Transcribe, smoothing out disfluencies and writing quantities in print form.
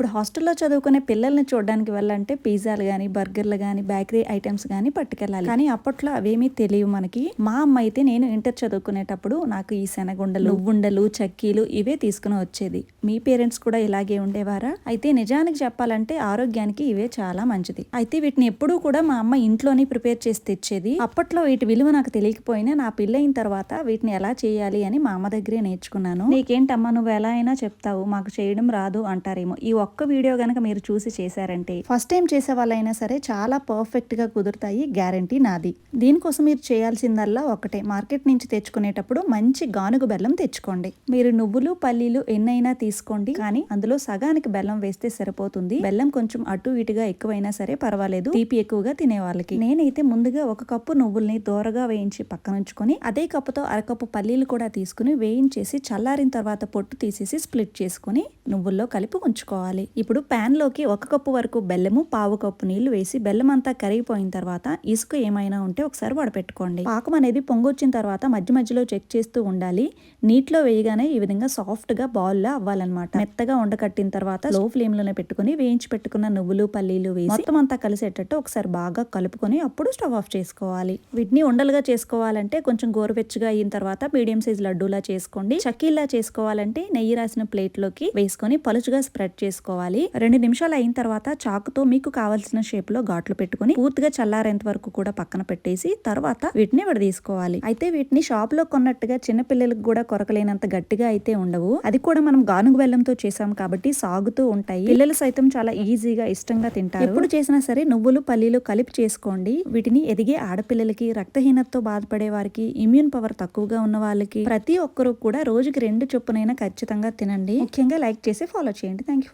ఇప్పుడు హాస్టల్లో చదువుకునే పిల్లల్ని చూడడానికి వెళ్ళంటే పిజ్జాలు గానీ బర్గర్లు గానీ బేకరీ ఐటమ్స్ గానీ పట్టుకెళ్ళాలి. కానీ అప్పట్లో అవేమీ తెలియవు మనకి. మా అమ్మ అయితే నేను ఇంటర్ చదువుకునేటప్పుడు నాకు ఈ శనగుండలు, నువ్వుండలు, చక్కీలు ఇవే తీసుకుని వచ్చేది. మీ పేరెంట్స్ కూడా ఇలాగే ఉండేవారా? అయితే నిజానికి చెప్పాలంటే ఆరోగ్యానికి ఇవే చాలా మంచిది. అయితే వీటిని ఎప్పుడూ కూడా మా అమ్మ ఇంట్లోనే ప్రిపేర్ చేసి తెచ్చేది. అప్పట్లో వీటి విలువ నాకు తెలియకపోయినా నా పెళ్ళైన తర్వాత వీటిని ఎలా చేయాలి అని మా అమ్మ దగ్గరే నేర్చుకున్నాను. నీకేంటమ్మా నువ్వు ఎలా అయినా చెప్తావు, మాకు చేయడం రాదు అంటారేమో. ఈ ఒక్క వీడియో గనక మీరు చూసి చేశారంటే ఫస్ట్ టైం చేసే వాళ్ళైనా సరే చాలా పర్ఫెక్ట్ గా కుదురుతాయి, గ్యారంటీ నాది. దీనికోసం మీరు చేయాల్సిందల్లా ఒకటే, మార్కెట్ నుంచి తెచ్చుకునేటప్పుడు మంచి గానుగ బెల్లం తెచ్చుకోండి. మీరు నువ్వులు పల్లీలు ఎన్నైనా తీసుకోండి, కానీ అందులో సగానికి బెల్లం వేస్తే సరిపోతుంది. బెల్లం కొంచెం అటు ఇటుగా ఎక్కువైనా సరే పర్వాలేదు, తీపి ఎక్కువగా తినే వాళ్ళకి. నేనైతే ముందుగా 1 కప్పు నువ్వుల్ని దోరగా వేయించి పక్కనుంచుకొని అదే కప్పుతో అరకప్పు పల్లీలు కూడా తీసుకుని వేయించేసి చల్లారిన తర్వాత పొట్టు తీసేసి స్ప్లిట్ చేసుకుని నువ్వుల్లో కలిపి ఉంచుకోవాలి. ఇప్పుడు ప్యాన్ లోకి 1 కప్పు వరకు బెల్లము, 1/2 కప్పు నీళ్లు వేసి బెల్లం అంతా కరిగిపోయిన తర్వాత ఇసుక ఏమైనా ఉంటే ఒకసారి వడపెట్టుకోండి. పాకం అనేది పొంగొచ్చిన తర్వాత మధ్య మధ్యలో చెక్ చేస్తూ ఉండాలి. నీటిలో వేయగానే ఈ విధంగా సాఫ్ట్ గా బాల్ లా అవ్వాలన్నమాట. మెత్తగా ఉండకట్టిన తర్వాత లో ఫ్లేమ్ లోనే పెట్టుకుని వేయించి పెట్టుకున్న నువ్వులు పల్లీలు వేసి మొత్తం అంతా కలిసేటట్టు ఒకసారి బాగా కలుపుకొని అప్పుడు స్టవ్ ఆఫ్ చేసుకోవాలి. వీటిని ఉండలుగా చేసుకోవాలంటే కొంచెం గోరువెచ్చగా అయిన తర్వాత మీడియం సైజ్ లడ్డూలా చేసుకోండి. చక్కీలా చేసుకోవాలంటే నెయ్యి రాసిన ప్లేట్ లోకి వేసుకొని పలుచుగా స్ప్రెడ్ చేసుకోవాలి. 2 నిమిషాలు అయిన తర్వాత చాకుతో మీకు కావాల్సిన షేప్ లో ఘాట్లు పెట్టుకుని పూర్తిగా చల్లారేంత వరకు కూడా పక్కన పెట్టేసి తర్వాత వీటిని విడదీసుకోవాలి. అయితే వీటిని షాప్ లో కొన్నట్టుగా చిన్న పిల్లలకు కూడా కొరకలేనంత గట్టిగా అయితే ఉండవు. అది కూడా మనం గానుగ బెల్లంతో చేసాం కాబట్టి సాగుతూ ఉంటాయి. పిల్లలు సైతం చాలా ఈజీగా ఇష్టంగా తింటారు. ఎప్పుడు చేసినా సరే నువ్వులు పల్లీలు కలిపి చేసుకోండి. వీటిని ఎదిగే ఆడపిల్లలకి, రక్తహీనతతో బాధపడే వారికి, ఇమ్యూన్ పవర్ తక్కువగా ఉన్న వాళ్ళకి ప్రతి ఒక్కరూ కూడా రోజుకి 2 చొప్పునైనా ఖచ్చితంగా తినండి. ముఖ్యంగా లైక్ చేసి ఫాలో చేయండి. Thank you.